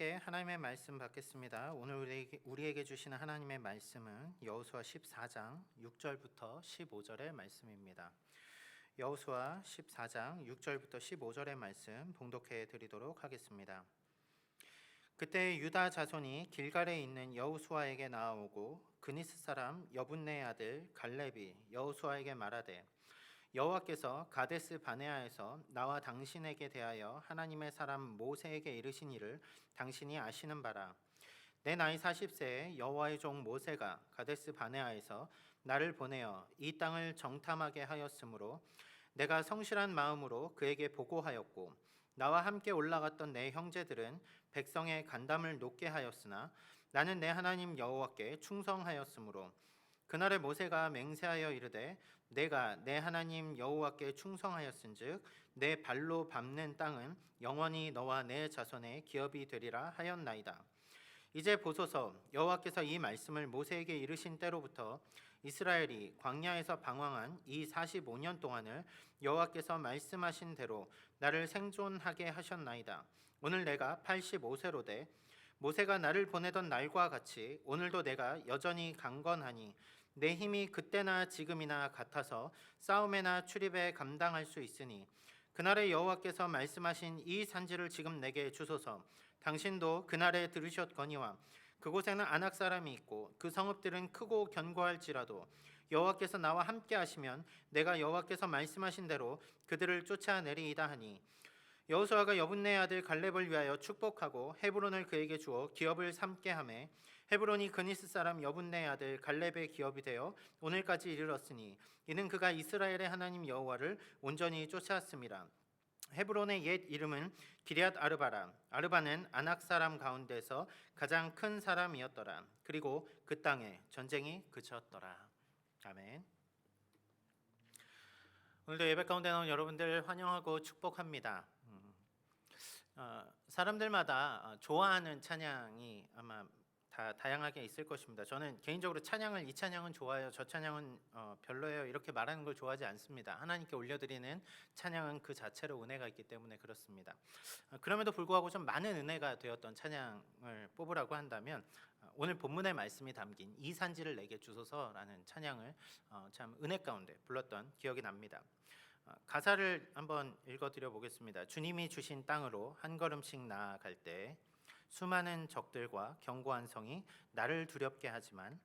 함께 하나님의 말씀 받겠습니다. 오늘 우리에게 주시는 하나님의 말씀은 여호수아 14장 6절부터 15절의 말씀입니다. 여호수아 14장 6절부터 15절의 말씀 봉독해 드리도록 하겠습니다. 그때 유다 자손이 길갈에 있는 여호수아에게 나아오고 그니스 사람 여분네의 아들 갈렙이 여호수아에게 말하되 여호와께서 가데스 바네아에서 나와 당신에게 대하여 하나님의 사람 모세에게 이르신 일을 당신이 아시는 바라. 내 나이 40세에 여호와의 종 모세가 가데스 바네아에서 나를 보내어 이 땅을 정탐하게 하였으므로 내가 성실한 마음으로 그에게 보고하였고 나와 함께 올라갔던 내 형제들은 백성의 간담을 높게 하였으나 나는 내 하나님 여호와께 충성하였으므로 그날에 모세가 맹세하여 이르되 내가 내 하나님 여호와께 충성하였은즉 내 발로 밟는 땅은 영원히 너와 내 자손의 기업이 되리라 하였나이다. 이제 보소서, 여호와께서 이 말씀을 모세에게 이르신 때로부터 이스라엘이 광야에서 방황한 이 45년 동안을 여호와께서 말씀하신 대로 나를 생존하게 하셨나이다. 오늘 내가 85세로 모세가 나를 보내던 날과 같이 오늘도 내가 여전히 강건하니 내 힘이 그때나 지금이나 같아서 싸움에나 출입에 감당할 수 있으니 그날에 여호와께서 말씀하신 이 산지를 지금 내게 주소서. 당신도 그날에 들으셨거니와 그곳에는 아낙 사람이 있고 그 성읍들은 크고 견고할지라도 여호와께서 나와 함께 하시면 내가 여호와께서 말씀하신 대로 그들을 쫓아내리이다 하니 여호수아가 여분네의 아들 갈렙을 위하여 축복하고 헤브론을 그에게 주어 기업을 삼게 하매 헤브론이 그니스 사람 여분네의 아들 갈렙의 기업이 되어 오늘까지 이르렀으니 이는 그가 이스라엘의 하나님 여호와를 온전히 쫓아왔음이라. 헤브론의 옛 이름은 기럇 아르바라. 아르바는 아낙 사람 가운데서 가장 큰 사람이었더라. 그리고 그 땅에 전쟁이 그쳤더라. 아멘. 오늘도 예배 가운데 나온 여러분들 환영하고 축복합니다. 사람들마다 좋아하는 찬양이 아마 다 다양하게 있을 것입니다. 저는 개인적으로 이 찬양은 좋아요, 저 찬양은 별로예요 이렇게 말하는 걸 좋아하지 않습니다. 하나님께 올려드리는 찬양은 그 자체로 은혜가 있기 때문에 그렇습니다. 그럼에도 불구하고 좀 많은 은혜가 되었던 찬양을 뽑으라고 한다면 오늘 본문의 말씀이 담긴 이 산지를 내게 주소서라는 찬양을 참 은혜 가운데 불렀던 기억이 납니다. 가사를 한번 읽어드려 보겠습니다. 주님이 주신 땅으로 한 걸음씩 나아갈 때 수많은 적들과 견고한 성이 나를 두렵게 하지만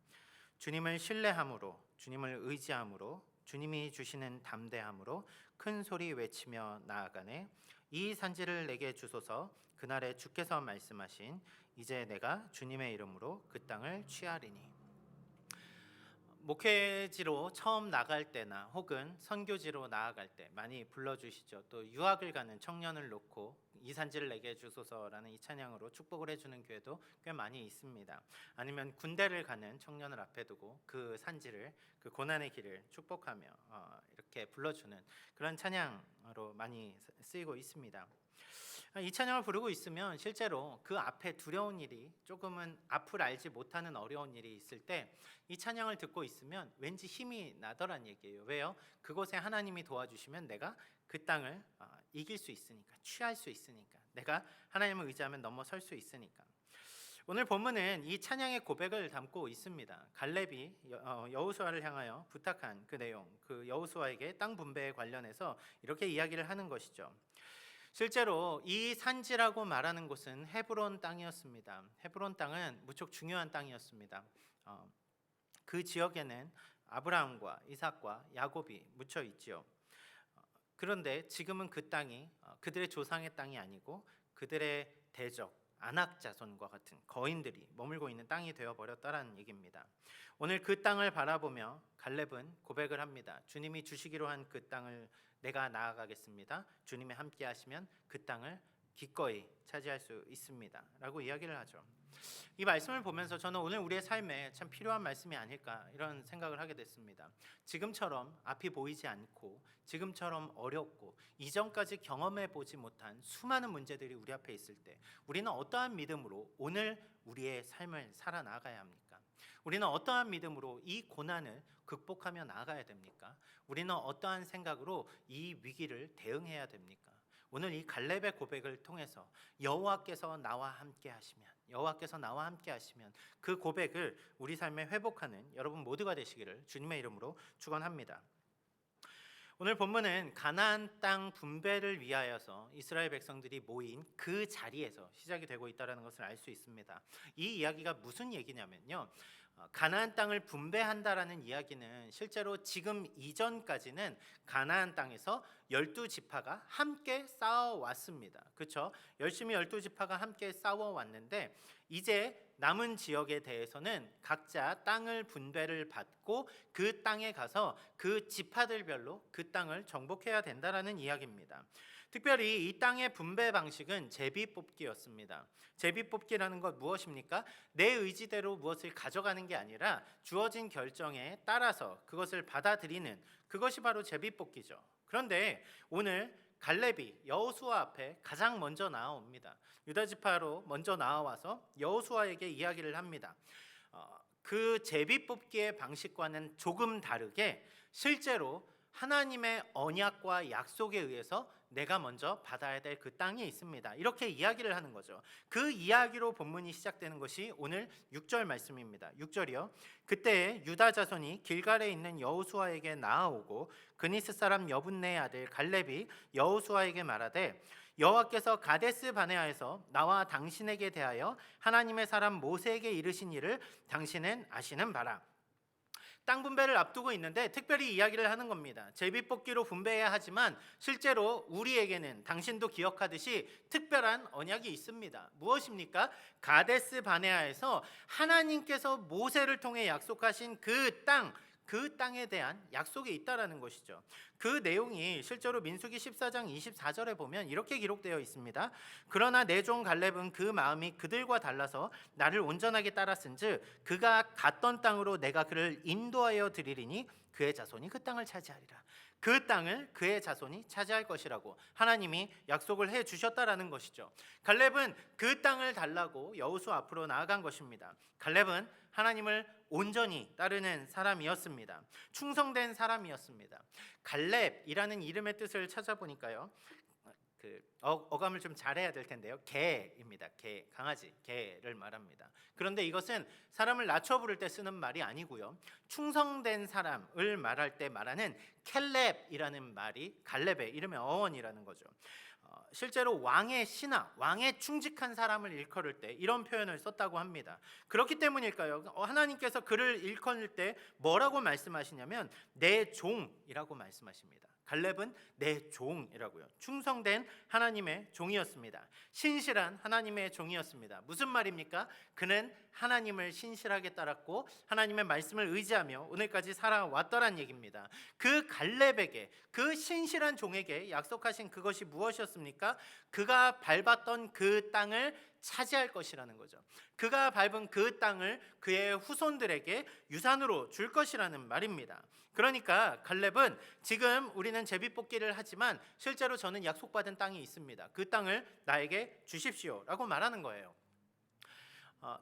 주님을 신뢰함으로, 주님을 의지함으로, 주님이 주시는 담대함으로 큰 소리 외치며 나아가네. 이 산지를 내게 주소서. 그날에 주께서 말씀하신 이제 내가 주님의 이름으로 그 땅을 취하리니. 목회지로 처음 나갈 때나 혹은 선교지로 나아갈 때 많이 불러주시죠. 또 유학을 가는 청년을 놓고 이 산지를 내게 주소서라는 이 찬양으로 축복을 해주는 교회도 꽤 많이 있습니다. 아니면 군대를 가는 청년을 앞에 두고 그 산지를, 그 고난의 길을 축복하며 이렇게 불러주는 그런 찬양으로 많이 쓰이고 있습니다. 이 찬양을 부르고 있으면 실제로 그 앞에 두려운 일이, 조금은 앞을 알지 못하는 어려운 일이 있을 때 이 찬양을 듣고 있으면 왠지 힘이 나더란 얘기예요. 왜요? 그곳에 하나님이 도와주시면 내가 그 땅을 이길 수 있으니까, 취할 수 있으니까, 내가 하나님을 의지하면 넘어설 수 있으니까. 오늘 본문은 이 찬양의 고백을 담고 있습니다. 갈렙이 여호수아를 향하여 부탁한 그 내용, 그 여호수아에게 땅 분배에 관련해서 이렇게 이야기를 하는 것이죠. 실제로 이 산지라고 말하는 곳은 헤브론 땅이었습니다. 헤브론 땅은 무척 중요한 땅이었습니다. 그 지역에는 아브라함과 이삭과 야곱이 묻혀 있지요. 그런데 지금은 그 땅이 그들의 조상의 땅이 아니고 그들의 대적 아낙 자손과 같은 거인들이 머물고 있는 땅이 되어버렸다라는 얘기입니다. 오늘 그 땅을 바라보며 갈렙은 고백을 합니다. 주님이 주시기로 한 그 땅을 내가 나아가겠습니다. 주님이 함께 하시면 그 땅을 기꺼이 차지할 수 있습니다 라고 이야기를 하죠. 이 말씀을 보면서 저는 오늘 우리의 삶에 참 필요한 말씀이 아닐까 이런 생각을 하게 됐습니다. 지금처럼 앞이 보이지 않고 지금처럼 어렵고 이전까지 경험해 보지 못한 수많은 문제들이 우리 앞에 있을 때 우리는 어떠한 믿음으로 오늘 우리의 삶을 살아나가야 합니까? 우리는 어떠한 믿음으로 이 고난을 극복하며 나아가야 됩니까? 우리는 어떠한 생각으로 이 위기를 대응해야 됩니까? 오늘 이 갈렙의 고백을 통해서 여호와께서 나와 함께 하시면 그 고백을 우리 삶에 회복하는 여러분 모두가 되시기를 주님의 이름으로 축원합니다. 오늘 본문은 가나안 땅 분배를 위하여서 이스라엘 백성들이 모인 그 자리에서 시작이 되고 있다는 것을 알 수 있습니다. 이 이야기가 무슨 얘기냐면요, 가나안 땅을 분배한다라는 이야기는 실제로 지금 이전까지는 가나안 땅에서 12지파가 함께 싸워왔습니다. 그렇죠? 열심히 12지파가 함께 싸워왔는데 이제 남은 지역에 대해서는 각자 땅을 분배를 받고 그 땅에 가서 그 지파들별로 그 땅을 정복해야 된다라는 이야기입니다. 특별히 이 땅의 분배 방식은 제비뽑기였습니다. 제비뽑기라는 것 무엇입니까? 내 의지대로 무엇을 가져가는 게 아니라 주어진 결정에 따라서 그것을 받아들이는 그것이 바로 제비뽑기죠. 그런데 오늘 갈렙이 여호수아 앞에 가장 먼저 나아옵니다. 유다 지파로 먼저 나와서 여호수아에게 이야기를 합니다. 그 제비뽑기의 방식과는 조금 다르게 실제로 하나님의 언약과 약속에 의해서 내가 먼저 받아야 될 그 땅이 있습니다. 이렇게 이야기를 하는 거죠. 그 이야기로 본문이 시작되는 것이 오늘 6절 말씀입니다. 6절이요. 그때 유다 자손이 길갈에 있는 여호수아에게 나아오고 그니스 사람 여분네의 아들 갈렙이 여호수아에게 말하되 여호와께서 가데스 바네아에서 나와 당신에게 대하여 하나님의 사람 모세에게 이르신 일을 당신은 아시는 바라. 땅 분배를 앞두고 있는데 특별히 이야기를 하는 겁니다. 제비뽑기로 분배해야 하지만 실제로 우리에게는 당신도 기억하듯이 특별한 언약이 있습니다. 무엇입니까? 가데스 바네아에서 하나님께서 모세를 통해 약속하신 그 땅에 대한 약속이 있다라는 것이죠. 그 내용이 실제로 민수기 14장 24절에 보면 이렇게 기록되어 있습니다. 그러나 내 종 갈렙은 그 마음이 그들과 달라서 나를 온전하게 따랐은즉 그가 갔던 땅으로 내가 그를 인도하여 드리리니 그의 자손이 그 땅을 차지하리라. 그 땅을 그의 자손이 차지할 것이라고 하나님이 약속을 해 주셨다라는 것이죠. 갈렙은 그 땅을 달라고 여호수아 앞으로 나아간 것입니다. 갈렙은 하나님을 온전히 따르는 사람이었습니다. 충성된 사람이었습니다. 갈렙이라는 이름의 뜻을 찾아보니까요, 어감을 좀 잘해야 될 텐데요. 개입니다. 개, 강아지, 개를 말합니다. 그런데 이것은 사람을 낮춰 부를 때 쓰는 말이 아니고요. 충성된 사람을 말할 때 말하는 켈렙이라는 말이 갈렙의 이름의 어원이라는 거죠. 실제로 왕의 신하, 왕의 충직한 사람을 일컬을 때 이런 표현을 썼다고 합니다. 그렇기 때문일까요? 하나님께서 그를 일컬을 때 뭐라고 말씀하시냐면 내 종이라고 말씀하십니다. 갈렙은 내 종이라고요. 충성된 하나님의 종이었습니다. 신실한 하나님의 종이었습니다. 무슨 말입니까? 그는 하나님을 신실하게 따랐고 하나님의 말씀을 의지하며 오늘까지 살아왔더란 얘기입니다. 그 갈렙에게, 그 신실한 종에게 약속하신 그것이 무엇이었습니까? 그가 밟았던 그 땅을 차지할 것이라는 거죠. 그가 밟은 그 땅을 그의 후손들에게 유산으로 줄 것이라는 말입니다. 그러니까 갈렙은 지금 우리는 제비뽑기를 하지만 실제로 저는 약속받은 땅이 있습니다. 그 땅을 나에게 주십시오라고 말하는 거예요.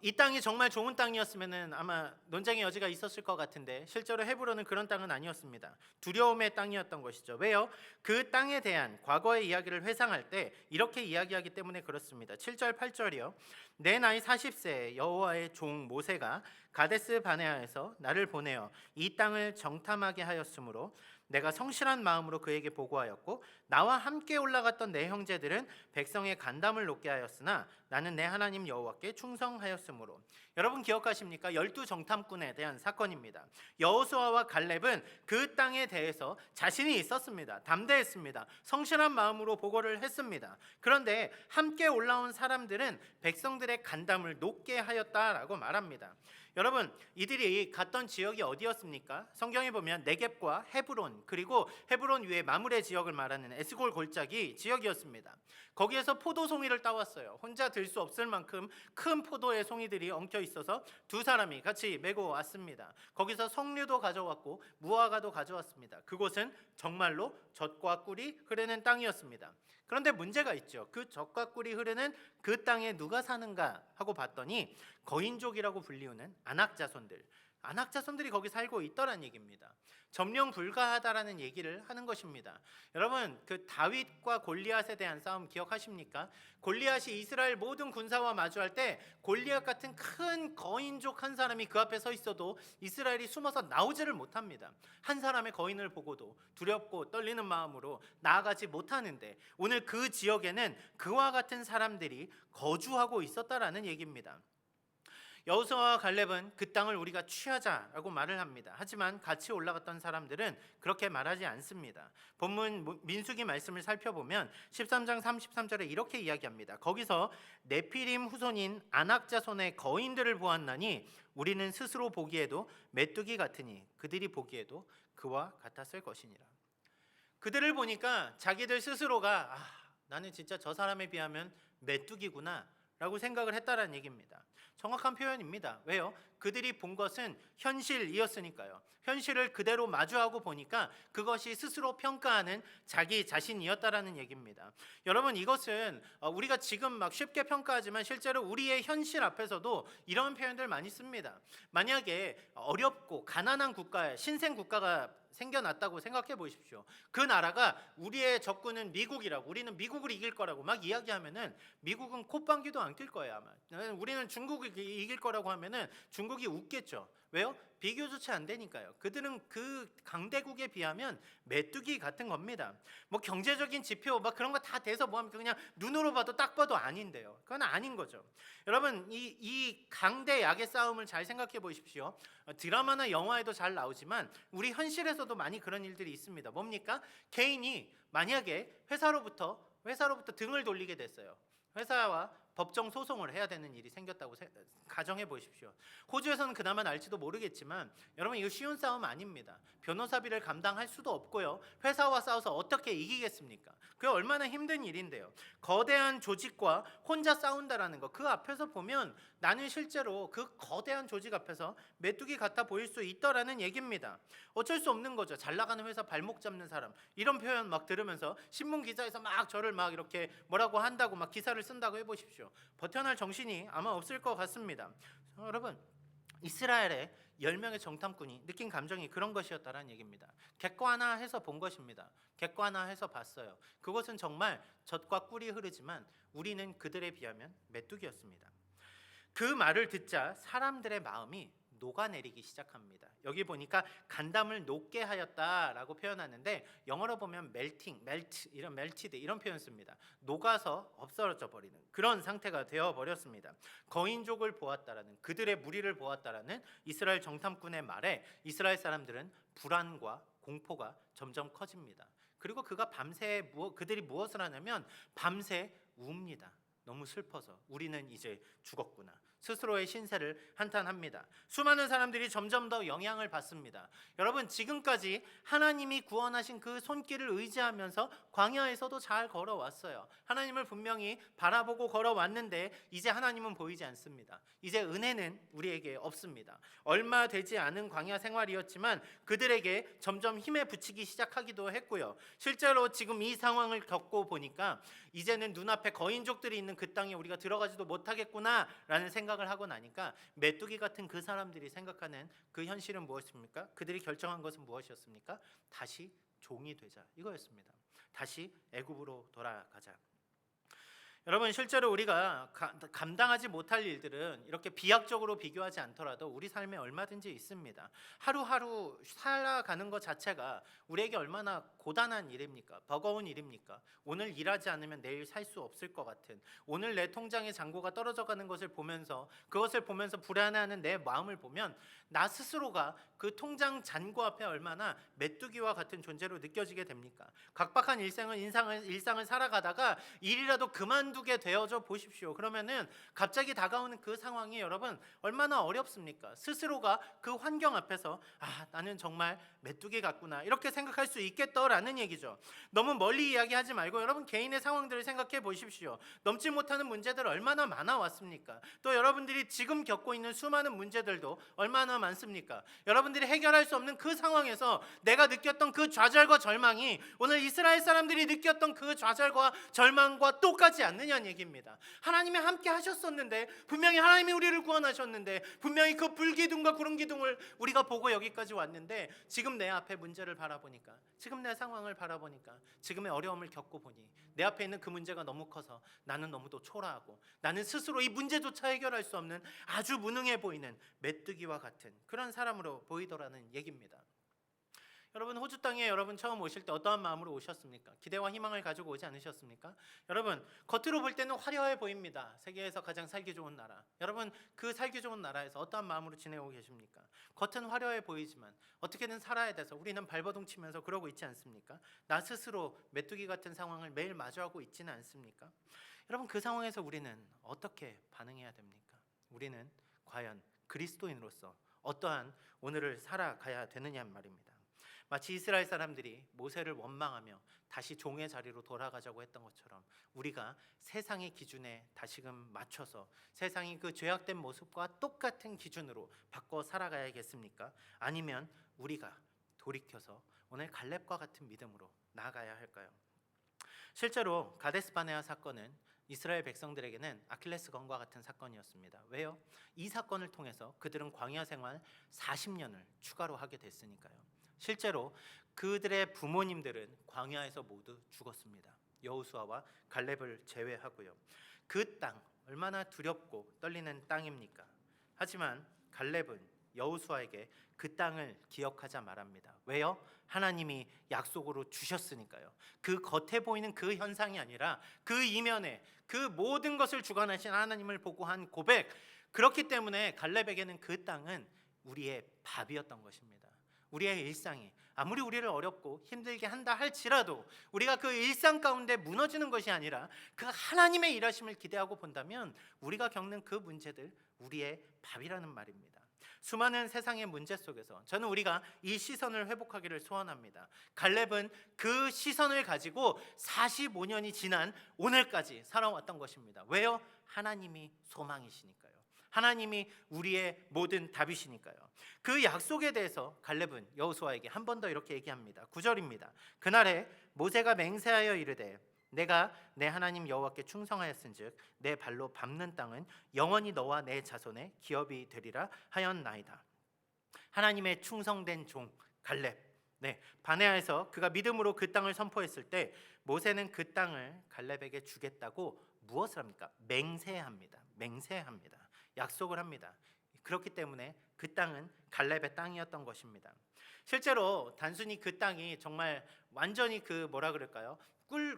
이 땅이 정말 좋은 땅이었으면 아마 논쟁의 여지가 있었을 것 같은데 실제로 헤브론은 그런 땅은 아니었습니다. 두려움의 땅이었던 것이죠. 왜요? 그 땅에 대한 과거의 이야기를 회상할 때 이렇게 이야기하기 때문에 그렇습니다. 7절 8절이요. 내 나이 40세 여호와의 종 모세가 가데스 바네아에서 나를 보내어 이 땅을 정탐하게 하였으므로 내가 성실한 마음으로 그에게 보고하였고 나와 함께 올라갔던 내 형제들은 백성의 간담을 높게 하였으나 나는 내 하나님 여호와께 충성하였으므로. 여러분 기억하십니까? 12정탐꾼에 대한 사건입니다. 여호수아와 갈렙은 그 땅에 대해서 자신이 있었습니다. 담대했습니다. 성실한 마음으로 보고를 했습니다. 그런데 함께 올라온 사람들은 백성들의 간담을 높게 하였다라고 말합니다. 여러분, 이들이 갔던 지역이 어디였습니까? 성경에 보면 네겝과 헤브론, 그리고 헤브론 위에 마므레 지역을 말하는 에스골 골짜기 지역이었습니다. 거기에서 포도 송이를 따왔어요. 혼자 들 수 없을 만큼 큰 포도의 송이들이 엉켜 있어서 두 사람이 같이 메고 왔습니다. 거기서 석류도 가져왔고 무화과도 가져왔습니다. 그곳은 정말로 젖과 꿀이 흐르는 땅이었습니다. 그런데 문제가 있죠. 그 젖과 꿀이 흐르는 그 땅에 누가 사는가 하고 봤더니 거인족이라고 불리우는 아낙 자손들, 안악 자손들이 거기 살고 있더란 얘기입니다. 점령 불가하다라는 얘기를 하는 것입니다. 여러분, 그 다윗과 골리앗에 대한 싸움 기억하십니까? 골리앗이 이스라엘 모든 군사와 마주할 때 골리앗 같은 큰 거인족 한 사람이 그 앞에 서 있어도 이스라엘이 숨어서 나오지를 못합니다. 한 사람의 거인을 보고도 두렵고 떨리는 마음으로 나아가지 못하는데, 오늘 그 지역에는 그와 같은 사람들이 거주하고 있었다라는 얘기입니다. 여호수아와 갈렙은 그 땅을 우리가 취하자라고 말을 합니다. 하지만 같이 올라갔던 사람들은 그렇게 말하지 않습니다. 본문 민수기 말씀을 살펴보면 13장 33절에 이렇게 이야기합니다. 거기서 네피림 후손인 아낙 자손의 거인들을 보았나니 우리는 스스로 보기에도 메뚜기 같으니 그들이 보기에도 그와 같았을 것이니라. 그들을 보니까 자기들 스스로가 나는 진짜 저 사람에 비하면 메뚜기구나 라고 생각을 했다라는 얘기입니다. 정확한 표현입니다. 왜요? 그들이 본 것은 현실이었으니까요. 현실을 그대로 마주하고 보니까 그것이 스스로 평가하는 자기 자신이었다라는 얘기입니다. 여러분, 이것은 우리가 지금 막 쉽게 평가하지만 실제로 우리의 현실 앞에서도 이런 표현들 많이 씁니다. 만약에 어렵고 가난한 국가에 신생 국가가 생겨났다고 생각해 보십시오. 그 나라가 우리의 적군은 미국이라고, 우리는 미국을 이길 거라고 막 이야기하면은 미국은 콧방귀도 안 낄 거예요 아마. 우리는 중국을 이길 거라고 하면은 중국이 웃겠죠. 왜요? 비교조차 안 되니까요. 그들은 그 강대국에 비하면 메뚜기 같은 겁니다. 뭐 경제적인 지표 막 그런 거 다 돼서 뭐 하면 그냥 눈으로 봐도 딱 봐도 아닌데요. 그건 아닌 거죠. 여러분, 이 강대 약의 싸움을 잘 생각해 보십시오. 드라마나 영화에도 잘 나오지만 우리 현실에서도 많이 그런 일들이 있습니다. 뭡니까? 개인이 만약에 회사로부터 등을 돌리게 됐어요. 회사와 법정 소송을 해야 되는 일이 생겼다고 가정해 보십시오. 호주에서는 그나마 날지도 모르겠지만 여러분, 이거 쉬운 싸움 아닙니다. 변호사비를 감당할 수도 없고요. 회사와 싸워서 어떻게 이기겠습니까? 그게 얼마나 힘든 일인데요. 거대한 조직과 혼자 싸운다라는 거, 그 앞에서 보면 나는 실제로 그 거대한 조직 앞에서 메뚜기 같아 보일 수 있더라는 얘기입니다. 어쩔 수 없는 거죠. 잘 나가는 회사 발목 잡는 사람, 이런 표현 막 들으면서 신문 기사에서 막 저를 막 이렇게 뭐라고 한다고 막 기사를 쓴다고 해보십시오. 버텨낼 정신이 아마 없을 것 같습니다. 여러분, 이스라엘의 10명의 정탐꾼이 느낀 감정이 그런 것이었다라는 얘기입니다. 객관화해서 본 것입니다. 객관화해서 봤어요. 그것은 정말 젖과 꿀이 흐르지만 우리는 그들에 비하면 메뚜기였습니다. 그 말을 듣자 사람들의 마음이 녹아내리기 시작합니다. 여기 보니까 간담을 녹게 하였다라고 표현하는데 영어로 보면 melted 이런 표현 씁니다. 녹아서 없어져 버리는 그런 상태가 되어 버렸습니다. 거인족을 보았다라는, 그들의 무리를 보았다라는 이스라엘 정탐꾼의 말에 이스라엘 사람들은 불안과 공포가 점점 커집니다. 그리고 그들이 무엇을 하냐면 밤새 웁니다. 너무 슬퍼서 우리는 이제 죽었구나. 스스로의 신세를 한탄합니다. 수많은 사람들이 점점 더 영향을 받습니다. 여러분, 지금까지 하나님이 구원하신 그 손길을 의지하면서 광야에서도 잘 걸어왔어요. 하나님을 분명히 바라보고 걸어왔는데 이제 하나님은 보이지 않습니다. 이제 은혜는 우리에게 없습니다. 얼마 되지 않은 광야 생활이었지만 그들에게 점점 힘에 부치기 시작하기도 했고요. 실제로 지금 이 상황을 겪고 보니까 이제는 눈앞에 거인족들이 있는 그 땅에 우리가 들어가지도 못하겠구나라는 생각을 하고 나니까 메뚜기 같은 그 사람들이 생각하는 그 현실은 무엇입니까? 그들이 결정한 것은 무엇이었습니까? 다시 종이 되자, 이거였습니다. 다시 애굽으로 돌아가자. 여러분, 실제로 우리가 감당하지 못할 일들은 이렇게 비약적으로 비교하지 않더라도 우리 삶에 얼마든지 있습니다. 하루하루 살아가는 것 자체가 우리에게 얼마나 고단한 일입니까? 버거운 일입니까? 오늘 일하지 않으면 내일 살 수 없을 것 같은, 오늘 내 통장의 잔고가 떨어져가는 것을 보면서, 그것을 보면서 불안해하는 내 마음을 보면 나 스스로가 그 통장 잔고 앞에 얼마나 메뚜기와 같은 존재로 느껴지게 됩니까? 각박한 일상을 살아가다가 일이라도 그만두게 되어져 보십시오. 그러면은 갑자기 다가오는 그 상황이 여러분 얼마나 어렵습니까? 스스로가 그 환경 앞에서 나는 정말 메뚜기 같구나 이렇게 생각할 수 있겠더라는 얘기죠. 너무 멀리 이야기하지 말고 여러분 개인의 상황들을 생각해 보십시오. 넘지 못하는 문제들 얼마나 많아 왔습니까? 또 여러분들이 지금 겪고 있는 수많은 문제들도 얼마나 많습니까? 여러분들이 해결할 수 없는 그 상황에서 내가 느꼈던 그 좌절과 절망이 오늘 이스라엘 사람들이 느꼈던 그 좌절과 절망과 똑같지 않느냐? 않느냐는 얘기입니다. 하나님이 함께 하셨었는데, 분명히 하나님이 우리를 구원하셨는데, 분명히 그 불기둥과 구름기둥을 우리가 보고 여기까지 왔는데, 지금 내 앞에 문제를 바라보니까, 지금 내 상황을 바라보니까, 지금의 어려움을 겪고 보니 내 앞에 있는 그 문제가 너무 커서 나는 너무도 초라하고, 나는 스스로 이 문제조차 해결할 수 없는 아주 무능해 보이는 메뚜기와 같은 그런 사람으로 보이더라는 얘기입니다. 여러분, 호주 땅에 여러분 처음 오실 때 어떠한 마음으로 오셨습니까? 기대와 희망을 가지고 오지 않으셨습니까? 여러분, 겉으로 볼 때는 화려해 보입니다. 세계에서 가장 살기 좋은 나라. 여러분, 그 살기 좋은 나라에서 어떠한 마음으로 지내고 계십니까? 겉은 화려해 보이지만 어떻게든 살아야 돼서 우리는 발버둥 치면서 그러고 있지 않습니까? 나 스스로 메뚜기 같은 상황을 매일 마주하고 있지는 않습니까? 여러분, 그 상황에서 우리는 어떻게 반응해야 됩니까? 우리는 과연 그리스도인으로서 어떠한 오늘을 살아가야 되느냐 말입니다. 마치 이스라엘 사람들이 모세를 원망하며 다시 종의 자리로 돌아가자고 했던 것처럼, 우리가 세상의 기준에 다시금 맞춰서 세상이 그 죄악된 모습과 똑같은 기준으로 바꿔 살아가야겠습니까? 아니면 우리가 돌이켜서 오늘 갈렙과 같은 믿음으로 나아가야 할까요? 실제로 가데스 바네아 사건은 이스라엘 백성들에게는 아킬레스건과 같은 사건이었습니다. 왜요? 이 사건을 통해서 그들은 광야 생활 40년을 추가로 하게 됐으니까요. 실제로 그들의 부모님들은 광야에서 모두 죽었습니다. 여호수아와 갈렙을 제외하고요. 그 땅, 얼마나 두렵고 떨리는 땅입니까? 하지만 갈렙은 여호수아에게 그 땅을 기억하자 말합니다. 왜요? 하나님이 약속으로 주셨으니까요. 그 겉에 보이는 그 현상이 아니라 그 이면에 그 모든 것을 주관하신 하나님을 보고 한 고백, 그렇기 때문에 갈렙에게는 그 땅은 우리의 밥이었던 것입니다. 우리의 일상이 아무리 우리를 어렵고 힘들게 한다 할지라도 우리가 그 일상 가운데 무너지는 것이 아니라 그 하나님의 일하심을 기대하고 본다면 우리가 겪는 그 문제들 우리의 밥이라는 말입니다. 수많은 세상의 문제 속에서 저는 우리가 이 시선을 회복하기를 소원합니다. 갈렙은 그 시선을 가지고 45년이 지난 오늘까지 살아왔던 것입니다. 왜요? 하나님이 소망이시니까요. 하나님이 우리의 모든 답이시니까요. 그 약속에 대해서 갈렙은 여호수아에게 한 번 더 이렇게 얘기합니다. 9절입니다. 그날에 모세가 맹세하여 이르되 내가 내 하나님 여호와께 충성하였은즉 내 발로 밟는 땅은 영원히 너와 내 자손의 기업이 되리라 하였나이다. 하나님의 충성된 종 갈렙, 바네아에서 그가 믿음으로 그 땅을 선포했을 때 모세는 그 땅을 갈렙에게 주겠다고 무엇을 합니까? 맹세합니다. 약속을 합니다. 그렇기 때문에 그 땅은 갈렙의 땅이었던 것입니다. 실제로 단순히 그 땅이 정말 완전히 그 뭐라 그럴까요?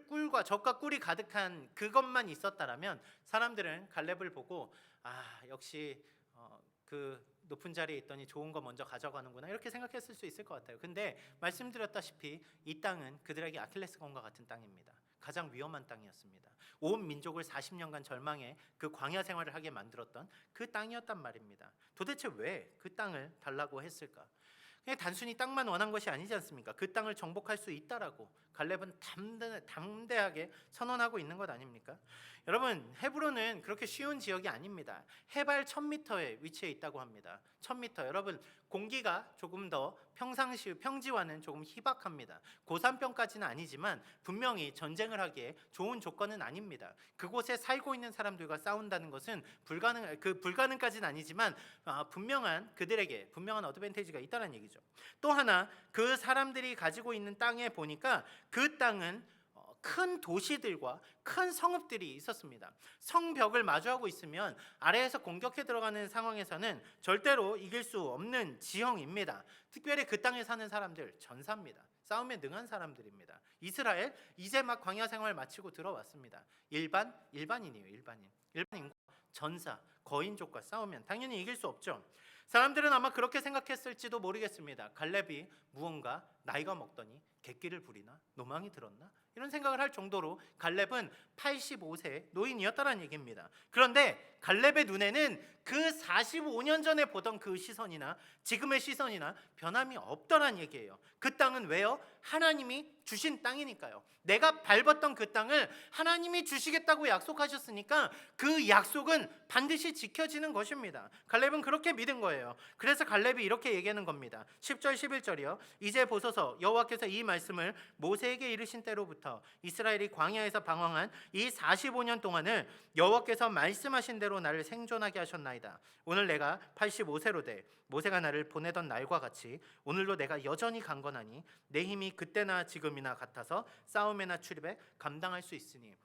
꿀과 젖과 꿀이 가득한 그것만 있었다라면 사람들은 갈렙을 보고 역시 그 높은 자리에 있더니 좋은 거 먼저 가져가는구나 이렇게 생각했을 수 있을 것 같아요. 근데 말씀드렸다시피 이 땅은 그들에게 아킬레스건과 같은 땅입니다. 가장 위험한 땅이었습니다. 온 민족을 40년간 절망에 그 광야 생활을 하게 만들었던 그 땅이었단 말입니다. 도대체 왜 그 땅을 달라고 했을까? 그냥 단순히 땅만 원한 것이 아니지 않습니까? 그 땅을 정복할 수 있다라고 갈렙은 담대하게 선언하고 있는 것 아닙니까? 여러분, 헤브론은 그렇게 쉬운 지역이 아닙니다. 해발 1000m에 위치해 있다고 합니다. 1000m. 여러분, 공기가 조금 더 평지와는 조금 희박합니다. 고산병까지는 아니지만 분명히 전쟁을 하기에 좋은 조건은 아닙니다. 그곳에 살고 있는 사람들과 싸운다는 것은 불가능까지는 아니지만 그들에게 분명한 어드밴티지가 있다는 얘기죠. 또 하나, 그 사람들이 가지고 있는 땅에 보니까 그 땅은 큰 도시들과 큰 성읍들이 있었습니다. 성벽을 마주하고 있으면 아래에서 공격해 들어가는 상황에서는 절대로 이길 수 없는 지형입니다. 특별히 그 땅에 사는 사람들 전사입니다. 싸움에 능한 사람들입니다. 이스라엘 이제 막 광야 생활 마치고 들어왔습니다. 일반인이에요. 일반인과 전사, 거인족과 싸우면 당연히 이길 수 없죠. 사람들은 아마 그렇게 생각했을지도 모르겠습니다. 갈렙이 무언가 나이가 먹더니 객기를 부리나? 노망이 들었나? 이런 생각을 할 정도로 갈렙은 85세 노인이었다는 얘기입니다. 그런데 갈렙의 눈에는 그 45년 전에 보던 그 시선이나 지금의 시선이나 변함이 없더란 얘기예요. 그 땅은 왜요? 하나님이 주신 땅이니까요. 내가 밟았던 그 땅을 하나님이 주시겠다고 약속하셨으니까 그 약속은 반드시 지켜지는 것입니다. 갈렙은 그렇게 믿은 거예요. 거예요. 그래서 갈렙이 이렇게 얘기하는 겁니다. 10절 11절이요. 이제 보소서 여호와께서 이 말씀을 모세에게 이르신 때로부터 이스라엘이 광야에서 방황한 이 45년 동안을 여호와께서 말씀하신 대로 나를 생존하게 하셨나이다. 오늘 내가 85세로 돼 모세가 나를 보내던 날과 같이 오늘도 내가 여전히 강건하니 내 힘이 그때나 지금이나 같아서 싸움에나 출입에 감당할 수 있으니.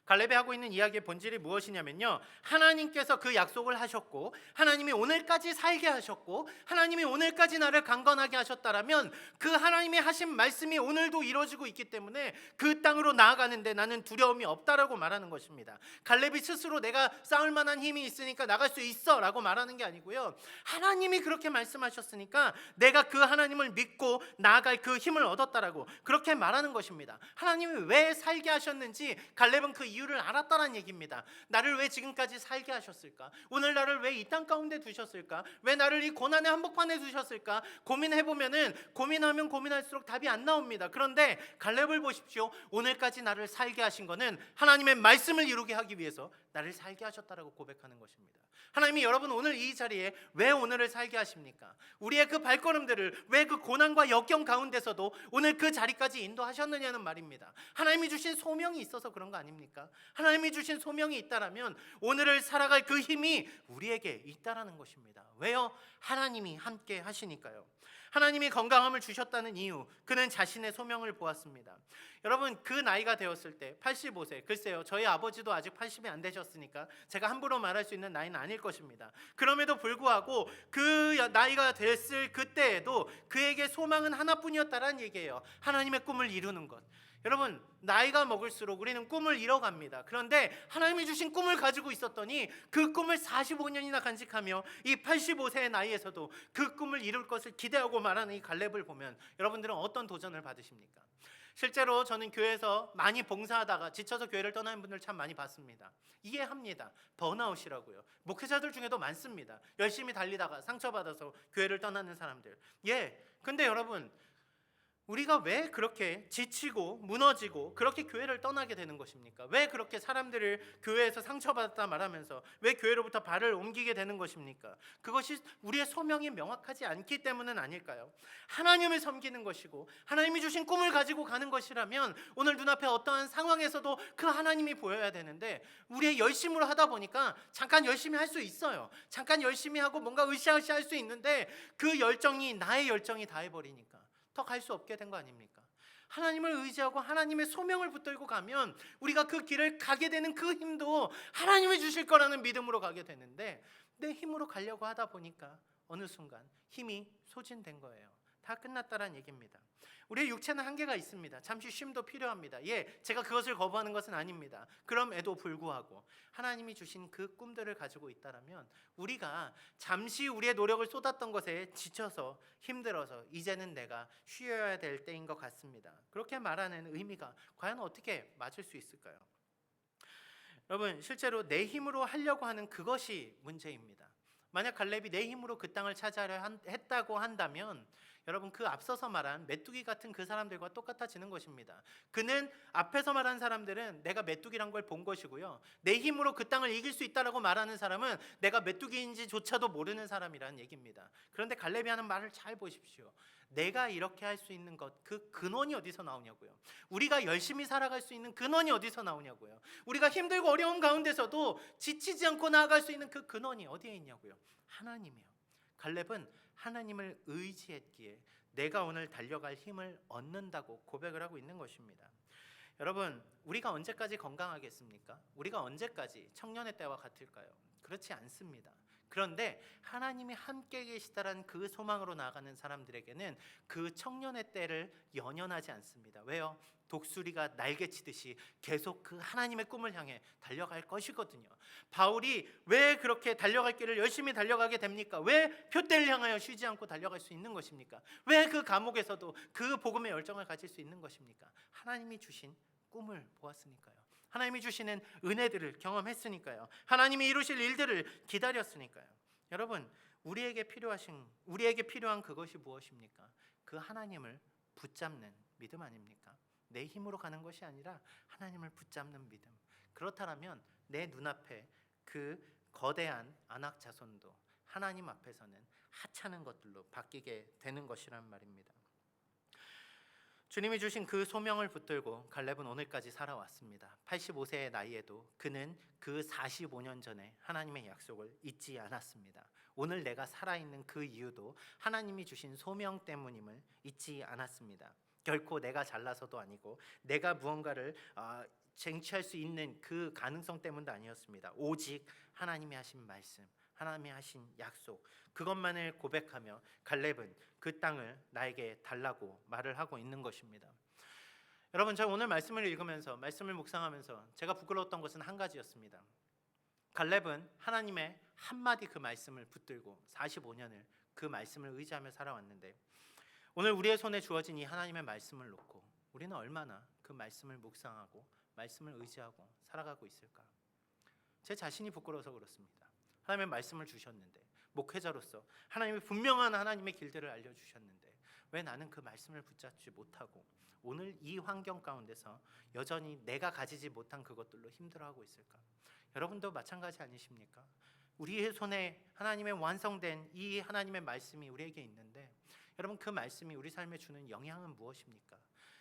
갈렙이 하고 있는 이야기의 본질이 무엇이냐면요, 하나님께서 그 약속을 하셨고 하나님이 오늘까지 살게 하셨고 하나님이 오늘까지 나를 강건하게 하셨다라면 그 하나님이 하신 말씀이 오늘도 이루어지고 있기 때문에 그 땅으로 나아가는데 나는 두려움이 없다라고 말하는 것입니다. 갈렙이 스스로 내가 싸울 만한 힘이 있으니까 나갈 수 있어 라고 말하는 게 아니고요, 하나님이 그렇게 말씀하셨으니까 내가 그 하나님을 믿고 나아갈 그 힘을 얻었다라고 그렇게 말하는 것입니다. 하나님이 왜 살게 하셨는지 갈렙은 그 이유를 알았다는 얘기입니다. 나를 왜 지금까지 살게 하셨을까? 오늘 나를 왜 이 땅 가운데 두셨을까? 왜 나를 이 고난의 한복판에 두셨을까? 고민해보면은 고민하면 고민할수록 답이 안 나옵니다. 그런데 갈렙을 보십시오. 오늘까지 나를 살게 하신 것은 하나님의 말씀을 이루게 하기 위해서 나를 살게 하셨다라고 고백하는 것입니다. 하나님이 여러분 오늘 이 자리에 왜 오늘을 살게 하십니까? 우리의 그 발걸음들을 왜 그 고난과 역경 가운데서도 오늘 그 자리까지 인도하셨느냐는 말입니다. 하나님이 주신 소명이 있어서 그런 거 아닙니까? 하나님이 주신 소명이 있다라면 오늘을 살아갈 그 힘이 우리에게 있다라는 것입니다. 왜요? 하나님이 함께 하시니까요. 하나님이 건강함을 주셨다는 이유, 그는 자신의 소명을 보았습니다. 여러분 그 나이가 되었을 때 85세, 글쎄요 저희 아버지도 아직 80이 안 되셨으니까 제가 함부로 말할 수 있는 나이는 아닐 것입니다. 그럼에도 불구하고 그 나이가 됐을 그때에도 그에게 소망은 하나뿐이었다라는 얘기예요. 하나님의 꿈을 이루는 것. 여러분 나이가 먹을수록 우리는 꿈을 잃어갑니다. 그런데 하나님이 주신 꿈을 가지고 있었더니 그 꿈을 45년이나 간직하며 이 85세의 나이에서도 그 꿈을 이룰 것을 기대하고 말하는 이 갈렙을 보면 여러분들은 어떤 도전을 받으십니까? 실제로 저는 교회에서 많이 봉사하다가 지쳐서 교회를 떠나는 분들 참 많이 봤습니다. 이해합니다. 번아웃이라고요. 목회자들 중에도 많습니다. 열심히 달리다가 상처받아서 교회를 떠나는 사람들. 근데 여러분 우리가 왜 그렇게 지치고 무너지고 그렇게 교회를 떠나게 되는 것입니까? 왜 그렇게 사람들을 교회에서 상처받았다 말하면서 왜 교회로부터 발을 옮기게 되는 것입니까? 그것이 우리의 소명이 명확하지 않기 때문은 아닐까요? 하나님을 섬기는 것이고 하나님이 주신 꿈을 가지고 가는 것이라면 오늘 눈앞에 어떠한 상황에서도 그 하나님이 보여야 되는데 우리의 열심으로 하다 보니까 잠깐 열심히 할 수 있어요. 잠깐 열심히 하고 뭔가 으쌰으쌰 할 수 있는데 그 열정이 나의 열정이 다 해버리니까 더 갈 수 없게 된 거 아닙니까? 하나님을 의지하고 하나님의 소명을 붙들고 가면 우리가 그 길을 가게 되는 그 힘도 하나님이 주실 거라는 믿음으로 가게 되는데 내 힘으로 가려고 하다 보니까 어느 순간 힘이 소진된 거예요. 다 끝났다라는 얘기입니다. 우리의 육체는 한계가 있습니다. 잠시 쉼도 필요합니다. 제가 그것을 거부하는 것은 아닙니다. 그럼에도 불구하고 하나님이 주신 그 꿈들을 가지고 있다라면 우리가 잠시 우리의 노력을 쏟았던 것에 지쳐서 힘들어서 이제는 내가 쉬어야 될 때인 것 같습니다. 그렇게 말하는 의미가 과연 어떻게 맞을 수 있을까요? 여러분 실제로 내 힘으로 하려고 하는 그것이 문제입니다. 만약 갈렙이 내 힘으로 그 땅을 차지하려 했다고 한다면 여러분 그 앞서서 말한 메뚜기 같은 그 사람들과 똑같아지는 것입니다. 그는 앞에서 말한 사람들은 내가 메뚜기란 걸 본 것이고요, 내 힘으로 그 땅을 이길 수 있다라고 말하는 사람은 내가 메뚜기인지조차도 모르는 사람이라는 얘기입니다. 그런데 갈렙이 하는 말을 잘 보십시오. 내가 이렇게 할 수 있는 것, 그 근원이 어디서 나오냐고요. 우리가 열심히 살아갈 수 있는 근원이 어디서 나오냐고요. 우리가 힘들고 어려운 가운데서도 지치지 않고 나아갈 수 있는 그 근원이 어디에 있냐고요. 하나님이요. 갈렙은 하나님을 의지했기에 내가 오늘 달려갈 힘을 얻는다고 고백을 하고 있는 것입니다. 여러분 우리가 언제까지 건강하겠습니까? 우리가 언제까지 청년의 때와 같을까요? 그렇지 않습니다. 그런데 하나님이 함께 계시다라는 그 소망으로 나아가는 사람들에게는 그 청년의 때를 연연하지 않습니다. 왜요? 독수리가 날개치듯이 계속 그 하나님의 꿈을 향해 달려갈 것이거든요. 바울이 왜 그렇게 달려갈 길을 열심히 달려가게 됩니까? 왜 표대를 향하여 쉬지 않고 달려갈 수 있는 것입니까? 왜 그 감옥에서도 그 복음의 열정을 가질 수 있는 것입니까? 하나님이 주신 꿈을 보았으니까요. 하나님이 주시는 은혜들을 경험했으니까요. 하나님이 이루실 일들을 기다렸으니까요. 여러분 우리에게 필요한 그것이 무엇입니까? 그 하나님을 붙잡는 믿음 아닙니까? 내 힘으로 가는 것이 아니라 하나님을 붙잡는 믿음. 그렇다면 내 눈앞에 그 거대한 안악 자손도 하나님 앞에서는 하찮은 것들로 바뀌게 되는 것이란 말입니다. 주님이 주신 그 소명을 붙들고 갈렙은 오늘까지 살아왔습니다. 85세의 나이에도 그는 그 45년 전에 하나님의 약속을 잊지 않았습니다. 오늘 내가 살아있는 그 이유도 하나님이 주신 소명 때문임을 잊지 않았습니다. 결코 내가 잘나서도 아니고 내가 무언가를 쟁취할 수 있는 그 가능성 때문도 아니었습니다. 오직 하나님이 하신 말씀, 하나님이 하신 약속, 그것만을 고백하며 갈렙은 그 땅을 나에게 달라고 말을 하고 있는 것입니다. 여러분, 제가 오늘 말씀을 읽으면서 말씀을 묵상하면서 제가 부끄러웠던 것은 한 가지였습니다. 갈렙은 하나님의 한마디 그 말씀을 붙들고 45년을 그 말씀을 의지하며 살아왔는데, 오늘 우리의 손에 주어진 이 하나님의 말씀을 놓고 우리는 얼마나 그 말씀을 묵상하고 말씀을 의지하고 살아가고 있을까? 제 자신이 부끄러워서 그렇습니다. 하나님의 말씀을 주셨는데, 목회자로서 하나님의 분명한 하나님의 길들을 알려주셨는데 왜 나는 그 말씀을 붙잡지 못하고 오늘 이 환경 가운데서 여전히 내가 가지지 못한 그것들로 힘들어하고 있을까? 여러분도 마찬가지 아니십니까? 우리의 손에 하나님의 완성된 이 하나님의 말씀이 우리에게 있는데, 여러분, 그 말씀이 우리 삶에 주는 영향은 무엇입니까?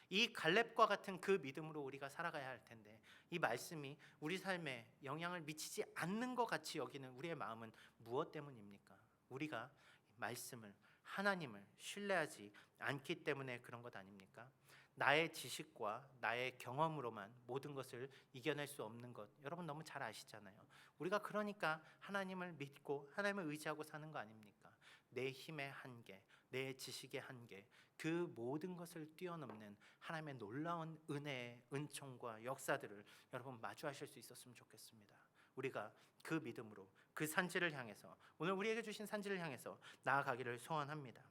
이 갈렙과 같은 그 믿음으로 우리가 살아가야 할 텐데, 이 말씀이 우리 삶에 영향을 미치지 않는 것 같이 여기는 우리의 마음은 무엇 때문입니까? 우리가 말씀을, 하나님을 신뢰하지 않기 때문에 그런 것 아닙니까? 나의 지식과 나의 경험으로만 모든 것을 이겨낼 수 없는 것, 여러분 너무 잘 아시잖아요. 우리가 그러니까 하나님을 믿고 하나님을 의지하고 사는 거 아닙니까? 내 힘의 한계, 내 지식의 한계, 그 모든 것을 뛰어넘는 하나님의 놀라운 은혜의 은총과 역사들을 여러분 마주하실 수 있었으면 좋겠습니다. 우리가 그 믿음으로 그 산지를 향해서, 오늘 우리에게 주신 산지를 향해서 나아가기를 소원합니다.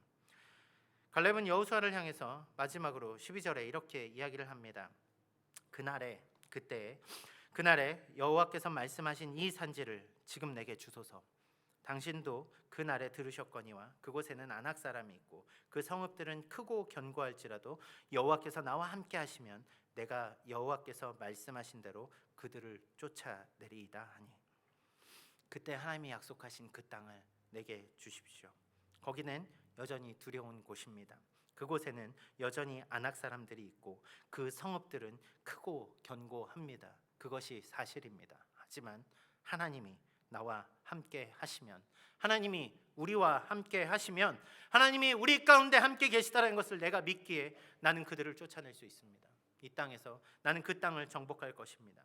갈렙은 여호수아를 향해서 마지막으로 12절에 이렇게 이야기를 합니다. 그날에 여호와께서 말씀하신 이 산지를 지금 내게 주소서. 당신도 그날에 들으셨거니와 그곳에는 아낙 사람이 있고 그 성읍들은 크고 견고할지라도 여호와께서 나와 함께 하시면 내가 여호와께서 말씀하신 대로 그들을 쫓아내리이다 하니, 그때 하나님이 약속하신 그 땅을 내게 주십시오. 거기는 여전히 두려운 곳입니다. 그곳에는 여전히 아낙 사람들이 있고 그 성읍들은 크고 견고합니다. 그것이 사실입니다. 하지만 하나님이 나와 함께 하시면, 하나님이 우리와 함께 하시면, 하나님이 우리 가운데 함께 계시다는 것을 내가 믿기에 나는 그들을 쫓아낼 수 있습니다. 이 땅에서 나는 그 땅을 정복할 것입니다.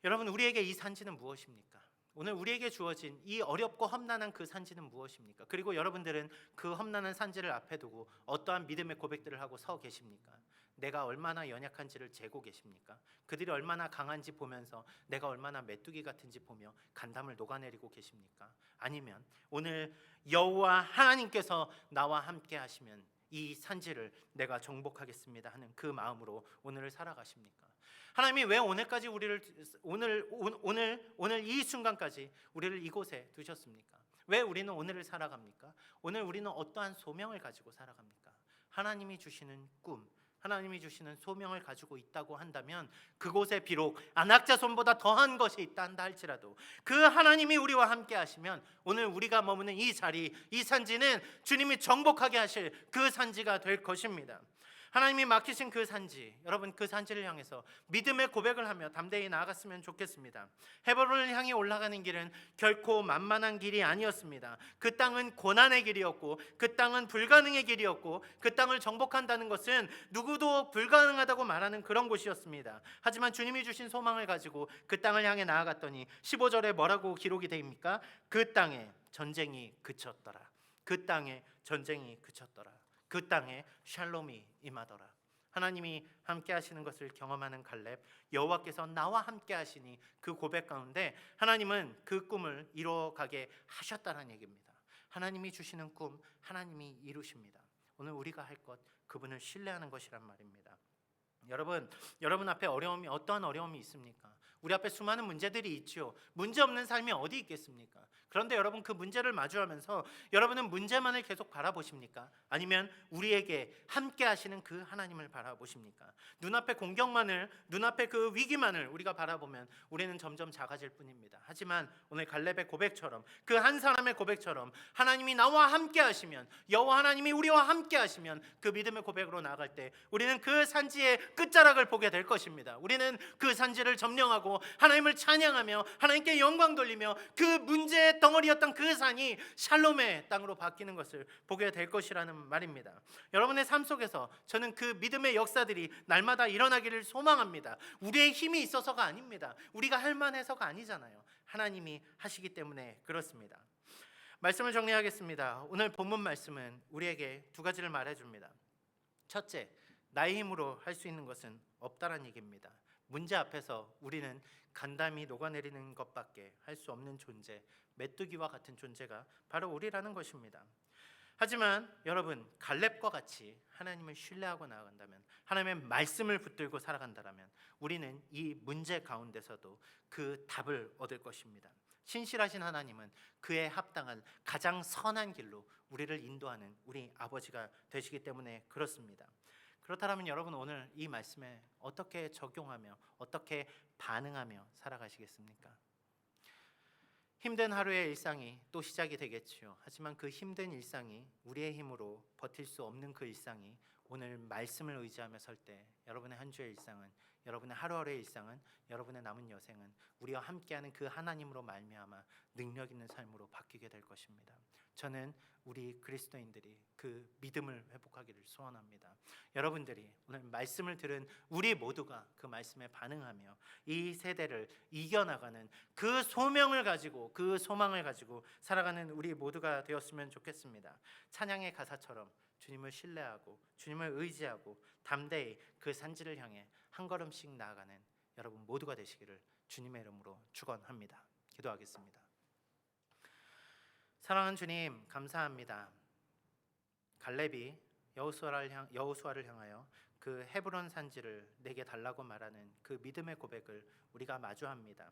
여러분, 우리에게 이 산지는 무엇입니까? 오늘 우리에게 주어진 이 어렵고 험난한 그 산지는 무엇입니까? 그리고 여러분들은 그 험난한 산지를 앞에 두고 어떠한 믿음의 고백들을 하고 서 계십니까? 내가 얼마나 연약한지를 재고 계십니까? 그들이 얼마나 강한지 보면서 내가 얼마나 메뚜기 같은지 보며 간담을 녹아내리고 계십니까? 아니면 오늘 여호와 하나님께서 나와 함께 하시면 이 산지를 내가 정복하겠습니다 하는 그 마음으로 오늘을 살아가십니까? 하나님이 왜 오늘까지 우리를 오늘 이 순간까지 우리를 이곳에 두셨습니까? 왜 우리는 오늘을 살아갑니까? 오늘 우리는 어떠한 소명을 가지고 살아갑니까? 하나님이 주시는 꿈, 하나님이 주시는 소명을 가지고 있다고 한다면 그곳에 비록 안악자손보다 더한 것이 있다 한다 할지라도 그 하나님이 우리와 함께 하시면 오늘 우리가 머무는 이 자리, 이 산지는 주님이 정복하게 하실 그 산지가 될 것입니다. 하나님이 맡기신 그 산지, 여러분 그 산지를 향해서 믿음의 고백을 하며 담대히 나아갔으면 좋겠습니다. 헤브론을 향해 올라가는 길은 결코 만만한 길이 아니었습니다. 그 땅은 고난의 길이었고 그 땅은 불가능의 길이었고 그 땅을 정복한다는 것은 누구도 불가능하다고 말하는 그런 곳이었습니다. 하지만 주님이 주신 소망을 가지고 그 땅을 향해 나아갔더니 15절에 뭐라고 기록이 됩니까? 그 땅에 전쟁이 그쳤더라. 그 땅에 전쟁이 그쳤더라. 그 땅에 샬롬이 임하더라. 하나님이 함께 하시는 것을 경험하는 갈렙, 여호와께서 나와 함께 하시니 그 고백 가운데 하나님은 그 꿈을 이루어가게 하셨다는 얘기입니다. 하나님이 주시는 꿈, 하나님이 이루십니다. 오늘 우리가 할 것, 그분을 신뢰하는 것이란 말입니다. 여러분 앞에 어떠한 어려움이 있습니까? 우리 앞에 수많은 문제들이 있죠. 문제 없는 삶이 어디 있겠습니까? 그런데 여러분, 그 문제를 마주하면서 여러분은 문제만을 계속 바라보십니까? 아니면 우리에게 함께 하시는 그 하나님을 바라보십니까? 눈앞의 공경만을, 눈앞의 그 위기만을 우리가 바라보면 우리는 점점 작아질 뿐입니다. 하지만 오늘 갈렙의 고백처럼, 그 한 사람의 고백처럼 하나님이 나와 함께 하시면, 여호와 하나님이 우리와 함께 하시면 그 믿음의 고백으로 나아갈 때 우리는 그 산지의 끝자락을 보게 될 것입니다. 우리는 그 산지를 점령하고 하나님을 찬양하며 하나님께 영광 돌리며 그 문제의 덩어리였던 그 산이 샬롬의 땅으로 바뀌는 것을 보게 될 것이라는 말입니다. 여러분의 삶 속에서 저는 그 믿음의 역사들이 날마다 일어나기를 소망합니다. 우리의 힘이 있어서가 아닙니다. 우리가 할 만해서가 아니잖아요. 하나님이 하시기 때문에 그렇습니다. 말씀을 정리하겠습니다. 오늘 본문 말씀은 우리에게 두 가지를 말해줍니다. 첫째, 나의 힘으로 할 수 있는 것은 없다라는 얘기입니다. 문제 앞에서 우리는 간담이 녹아내리는 것밖에 할 수 없는 존재, 메뚜기와 같은 존재가 바로 우리라는 것입니다. 하지만 여러분, 갈렙과 같이 하나님을 신뢰하고 나아간다면, 하나님의 말씀을 붙들고 살아간다면 우리는 이 문제 가운데서도 그 답을 얻을 것입니다. 신실하신 하나님은 그에 합당한 가장 선한 길로 우리를 인도하는 우리 아버지가 되시기 때문에 그렇습니다. 그렇다면 여러분, 오늘 이 말씀에 어떻게 적용하며 어떻게 반응하며 살아가시겠습니까? 힘든 하루의 일상이 또 시작이 되겠지요. 하지만 그 힘든 일상이 우리의 힘으로 버틸 수 없는 그 일상이 오늘 말씀을 의지하며 설 때 여러분의 한 주의 일상은, 여러분의 하루하루의 일상은, 여러분의 남은 여생은 우리와 함께하는 그 하나님으로 말미암아 능력 있는 삶으로 바뀌게 될 것입니다. 저는 우리 그리스도인들이 그 믿음을 회복하기를 소원합니다. 여러분들이 오늘 말씀을 들은 우리 모두가 그 말씀에 반응하며 이 세대를 이겨나가는 그 소명을 가지고, 그 소망을 가지고 살아가는 우리 모두가 되었으면 좋겠습니다. 찬양의 가사처럼 주님을 신뢰하고 주님을 의지하고 담대히 그 산지를 향해 한 걸음씩 나아가는 여러분 모두가 되시기를 주님의 이름으로 축원합니다. 기도하겠습니다. 사랑하는 주님, 감사합니다. 갈렙이 여호수아를 향하여 그 헤브론 산지를 내게 달라고 말하는 그 믿음의 고백을 우리가 마주합니다.